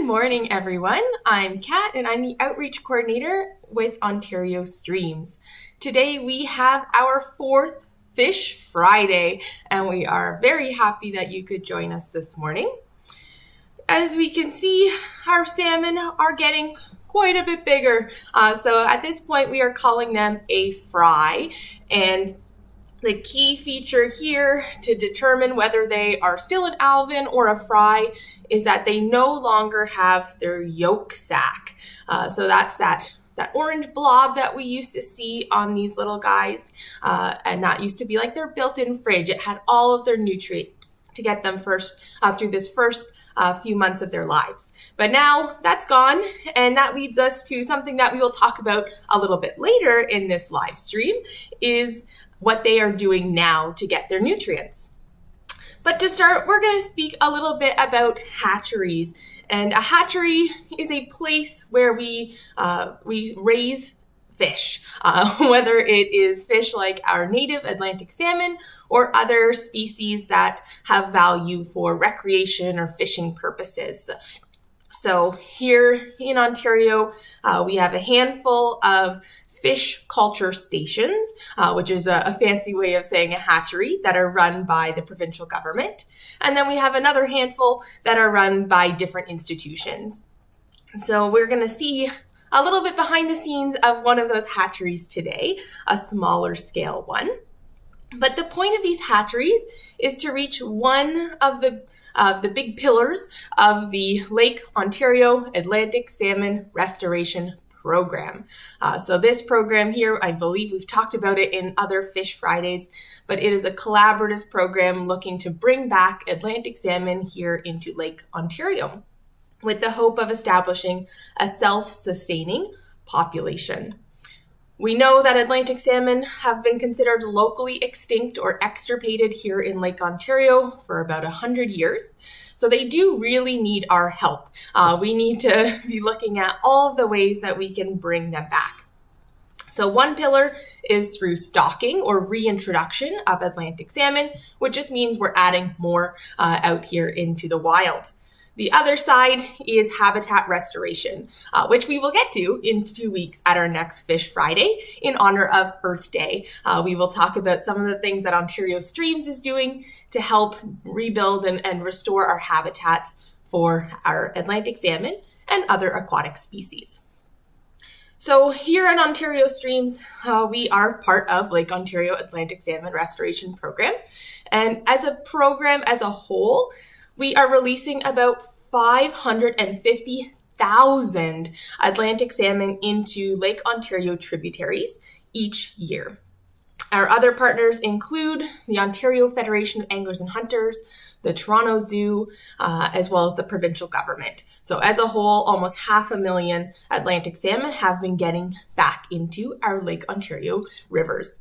Good morning, everyone. I'm Kat, and I'm the Outreach Coordinator with Ontario Streams. Today we have our fourth Fish Friday, and we are very happy that you could join us this morning. As we can see, our salmon are getting quite a bit bigger. So at this point, we are calling them a fry, and the key feature here to determine whether they are still an alvin or a fry is that they no longer have their yolk sac. So that's that orange blob that we used to see on these little guys. And that used to be like their built-in fridge. It had all of their nutrients to get them through this first few months of their lives. But now that's gone, and that leads us to something that we will talk about a little bit later in this live stream, is what they are doing now to get their nutrients. But to start, we're going to speak a little bit about hatcheries. And a hatchery is a place where we raise fish, whether it is fish like our native Atlantic salmon or other species that have value for recreation or fishing purposes. So here in Ontario, we have a handful of fish culture stations, which is a fancy way of saying a hatchery, that are run by the provincial government. And then we have another handful that are run by different institutions. So we're going to see a little bit behind the scenes of one of those hatcheries today, a smaller scale one. But the point of these hatcheries is to reach one of the big pillars of the Lake Ontario Atlantic Salmon Restoration Program. So this program here, I believe we've talked about it in other Fish Fridays, but it is a collaborative program looking to bring back Atlantic salmon here into Lake Ontario with the hope of establishing a self-sustaining population. We know that Atlantic salmon have been considered locally extinct or extirpated here in Lake Ontario for about 100 years. So they do really need our help. We need to be looking at all of the ways that we can bring them back. So one pillar is through stocking or reintroduction of Atlantic salmon, which just means we're adding more out here into the wild. The other side is habitat restoration, which we will get to in 2 weeks at our next Fish Friday in honor of Earth Day. We will talk about some of the things that Ontario Streams is doing to help rebuild and restore our habitats for our Atlantic salmon and other aquatic species. So here in Ontario Streams, we are part of Lake Ontario Atlantic Salmon Restoration Program. And as a program as a whole, we are releasing about 550,000 Atlantic salmon into Lake Ontario tributaries each year. Our other partners include the Ontario Federation of Anglers and Hunters, the Toronto Zoo, as well as the provincial government. So as a whole, almost 500,000 Atlantic salmon have been getting back into our Lake Ontario rivers,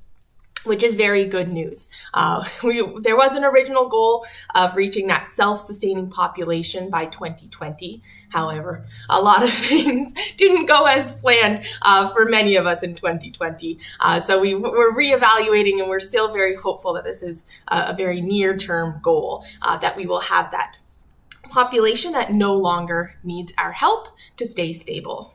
which is very good news. There was an original goal of reaching that self-sustaining population by 2020. However, a lot of things didn't go as planned for many of us in 2020. So we're reevaluating, and we're still very hopeful that this is a very near-term goal, that we will have that population that no longer needs our help to stay stable.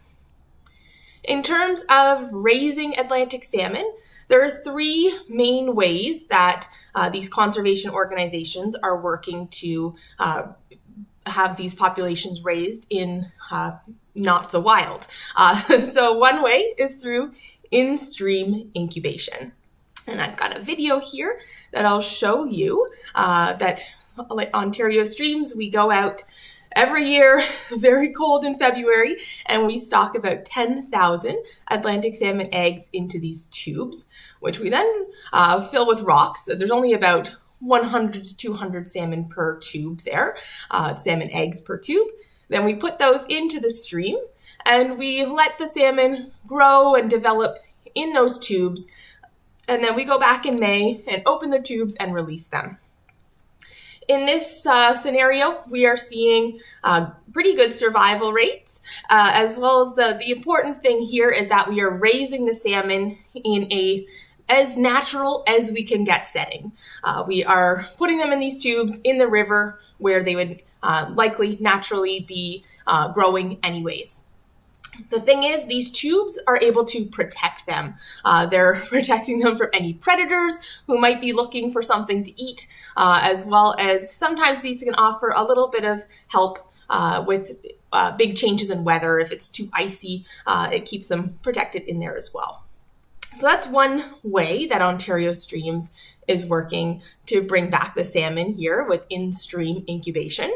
In terms of raising Atlantic salmon, there are three main ways that these conservation organizations are working to have these populations raised in not the wild. So one way is through Instream incubation. And I've got a video here that I'll show you that Ontario Streams, we go out every year, very cold in February, and we stock about 10,000 Atlantic salmon eggs into these tubes, which we then fill with rocks. So there's only about 100 to 200 salmon per tube there, salmon eggs per tube. Then we put those into the stream, and we let the salmon grow and develop in those tubes. And then we go back in May and open the tubes and release them. In this scenario, we are seeing pretty good survival rates, as well as the important thing here is that we are raising the salmon in a as natural as we can get setting. We are putting them in these tubes in the river where they would likely naturally be growing anyways. The thing is, these tubes are able to protect them. They're protecting them from any predators who might be looking for something to eat, as well as sometimes these can offer a little bit of help with big changes in weather. If it's too icy, it keeps them protected in there as well. So that's one way that Ontario Streams is working to bring back the salmon here with in-stream incubation.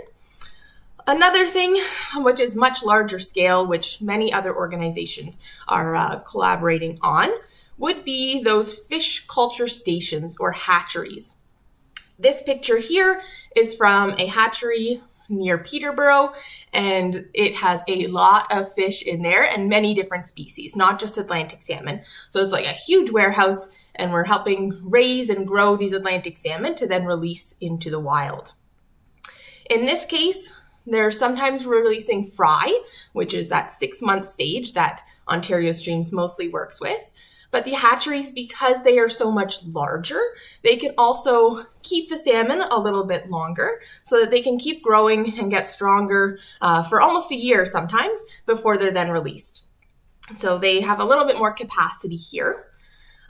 Another thing, which is much larger scale, which many other organizations are collaborating on, would be those fish culture stations or hatcheries. This picture here is from a hatchery near Peterborough, and it has a lot of fish in there and many different species, not just Atlantic salmon. So it's like a huge warehouse, and we're helping raise and grow these Atlantic salmon to then release into the wild. In this case, they're sometimes releasing fry, which is that 6-month stage that Ontario Streams mostly works with. But the hatcheries, because they are so much larger, they can also keep the salmon a little bit longer so that they can keep growing and get stronger for almost a year sometimes before they're then released. So they have a little bit more capacity here.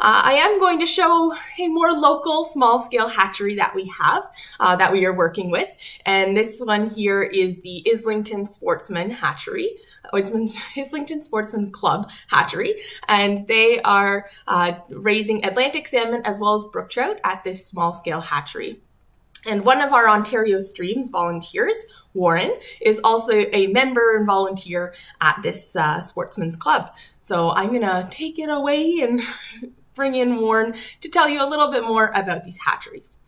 I am going to show a more local small-scale hatchery that we have, that we are working with. And this one here is the Islington Sportsman Hatchery, Islington Sportsman Club Hatchery. And they are raising Atlantic salmon as well as brook trout at this small-scale hatchery. And one of our Ontario Streams volunteers, Warren, is also a member and volunteer at this Sportsman's Club. So I'm going to take it away and bring in Warren to tell you a little bit more about these hatcheries.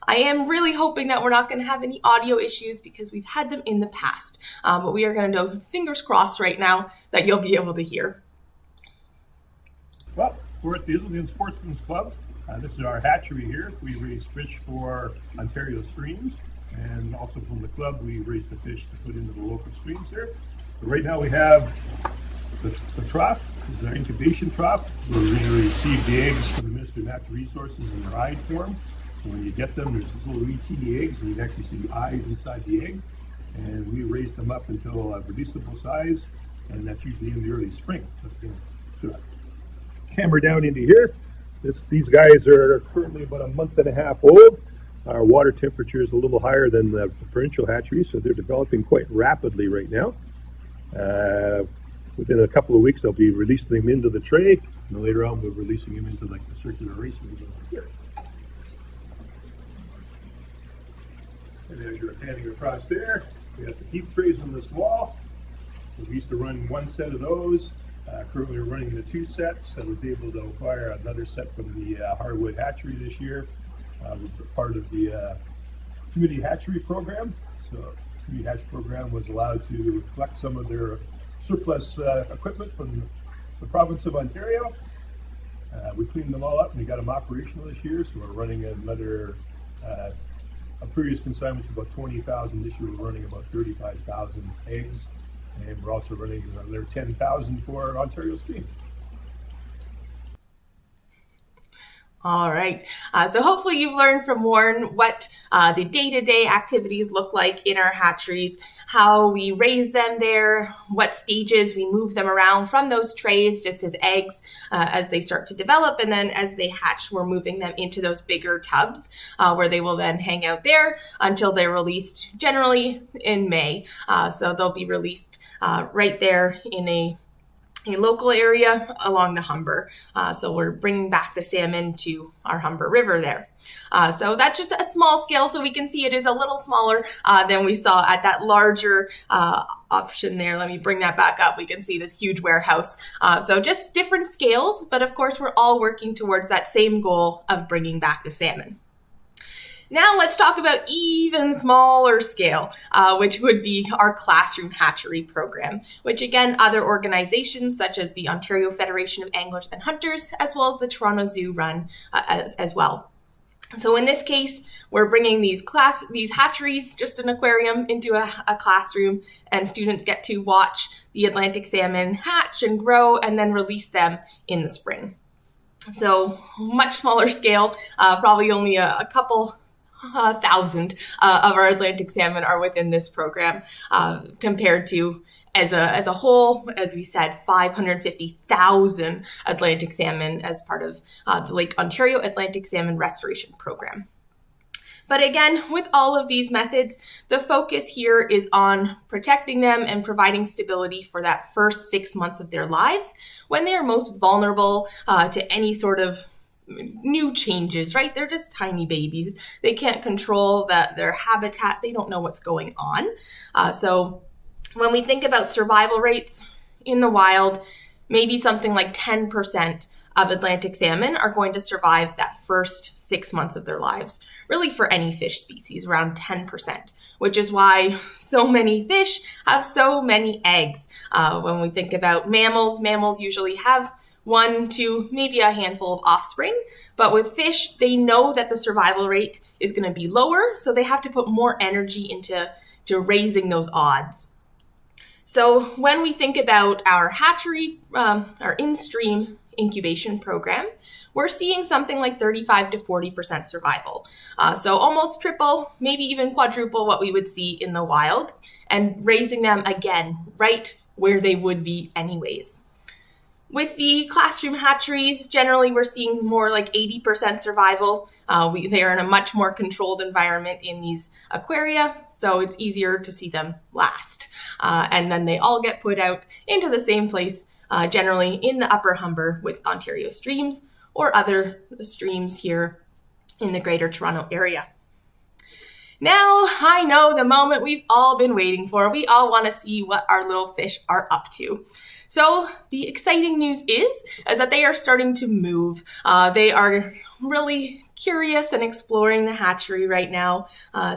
I am really hoping that we're not going to have any audio issues because we've had them in the past, but we are going to go fingers crossed right now that you'll be able to hear. Well, we're at the Islington Sportsman's Club. This is our hatchery here. We raise fish for Ontario Streams, and also from the club we raise the fish to put into the local streams here. So right now we have the trough. This is our incubation trough. We originally received the eggs from the Ministry of Natural Resources in their eyed form. So when you get them, there's little wee teeny eggs, and you can actually see the eyes inside the egg. And we raise them up until a reducible size, and that's usually in the early spring. So camera down into here. These guys are currently about a month and a half old. Our water temperature is a little higher than the provincial hatchery, so they're developing quite rapidly right now. Within a couple of weeks, I'll be releasing them into the tray, and later on, we're releasing them into like the circular raceways over here. And as you're panning across there, we have the heap trays on this wall. So we used to run one set of those. Currently, we're running the 2 sets. I was able to acquire another set from the Harwood Hatchery this year. We're part of the community hatchery program. So the community hatchery program was allowed to collect some of their surplus equipment from the province of Ontario. We cleaned them all up and we got them operational this year. So we're running another, a previous consignment was about 20,000. This year we're running about 35,000 eggs. And we're also running another 10,000 for Ontario Streams. All right. So hopefully you've learned from Warren what the day-to-day activities look like in our hatcheries, how we raise them there, what stages we move them around from those trays just as eggs as they start to develop. And then as they hatch, we're moving them into those bigger tubs where they will then hang out there until they're released generally in May. So they'll be released right there in a local area along the Humber. So we're bringing back the salmon to our Humber River there. So that's just a small scale, so we can see it is a little smaller than we saw at that larger option there. Let me bring that back up. We can see this huge warehouse. So just different scales, but of course we're all working towards that same goal of bringing back the salmon. Now let's talk about even smaller scale, which would be our classroom hatchery program, which again, other organizations such as the Ontario Federation of Anglers and Hunters, as well as the Toronto Zoo run as well. So in this case, we're bringing these hatcheries, just an aquarium, into a classroom, and students get to watch the Atlantic salmon hatch and grow and then release them in the spring. So much smaller scale, probably only a couple thousand of our Atlantic salmon are within this program, compared to as a whole, as we said, 550,000 Atlantic salmon as part of the Lake Ontario Atlantic Salmon Restoration Program. But again, with all of these methods, the focus here is on protecting them and providing stability for that first 6 months of their lives when they are most vulnerable to any sort of new changes, right? They're just tiny babies. They can't control their habitat. They don't know what's going on. So when we think about survival rates in the wild, maybe something like 10% of Atlantic salmon are going to survive that first 6 months of their lives. Really, for any fish species, around 10%, which is why so many fish have so many eggs. When we think about mammals usually have 1 to maybe a handful of offspring, but with fish, they know that the survival rate is going to be lower, so they have to put more energy into raising those odds. So when we think about our hatchery, our in-stream incubation program, we're seeing something like 35 to 40% survival. So almost triple, maybe even quadruple what we would see in the wild, and raising them again right where they would be anyways. With the classroom hatcheries, generally we're seeing more like 80% survival. They are in a much more controlled environment in these aquaria, so it's easier to see them last. And then they all get put out into the same place, generally in the Upper Humber with Ontario streams or other streams here in the Greater Toronto area. Now, I know the moment we've all been waiting for. We all want to see what our little fish are up to. So the exciting news is that they are starting to move. They are really curious and exploring the hatchery right now,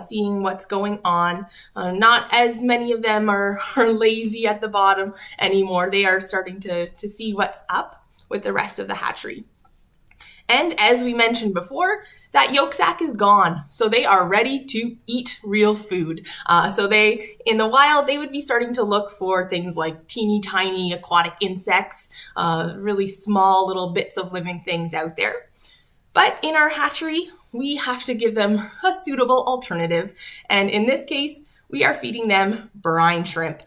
seeing what's going on. Not as many of them are lazy at the bottom anymore. They are starting to see what's up with the rest of the hatchery. And as we mentioned before, that yolk sac is gone. So they are ready to eat real food. So in the wild, they would be starting to look for things like teeny tiny aquatic insects, really small little bits of living things out there. But in our hatchery, we have to give them a suitable alternative. And in this case, we are feeding them brine shrimp.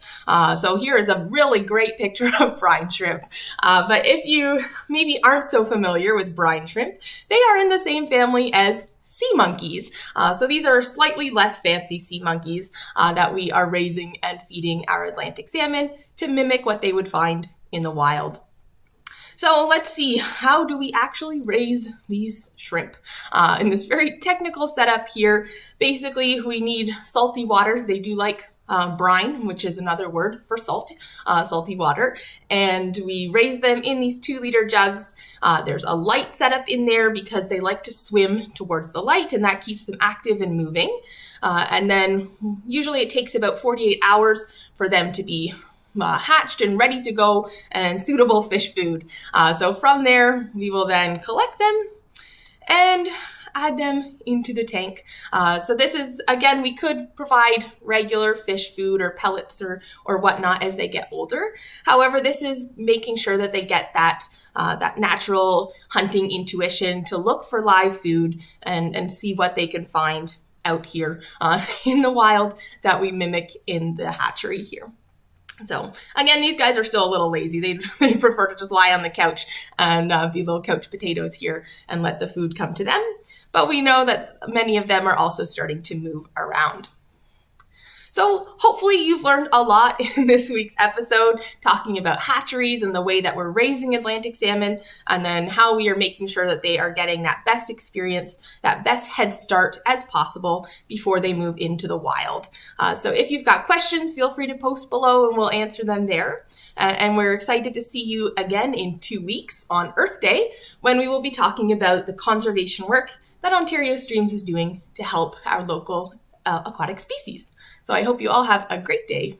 So here is a really great picture of brine shrimp. But if you maybe aren't so familiar with brine shrimp, they are in the same family as sea monkeys. So these are slightly less fancy sea monkeys that we are raising and feeding our Atlantic salmon to mimic what they would find in the wild. So let's see, how do we actually raise these shrimp? In this very technical setup here, basically we need salty water. They do like brine, which is another word for salt, salty water. And we raise them in these 2-liter jugs. There's a light setup in there because they like to swim towards the light, and that keeps them active and moving. And then usually it takes about 48 hours for them to be hatched and ready to go and suitable fish food. So from there, we will then collect them and add them into the tank. So this is, again, we could provide regular fish food or pellets or whatnot as they get older. However, this is making sure that they get that natural hunting intuition to look for live food and see what they can find out here in the wild that we mimic in the hatchery here. So again, these guys are still a little lazy. They prefer to just lie on the couch and be little couch potatoes here and let the food come to them. But we know that many of them are also starting to move around. So hopefully you've learned a lot in this week's episode, talking about hatcheries and the way that we're raising Atlantic salmon, and then how we are making sure that they are getting that best experience, that best head start as possible before they move into the wild. So if you've got questions, feel free to post below and we'll answer them there. And we're excited to see you again in 2 weeks on Earth Day, when we will be talking about the conservation work that Ontario Streams is doing to help our local aquatic species. So I hope you all have a great day.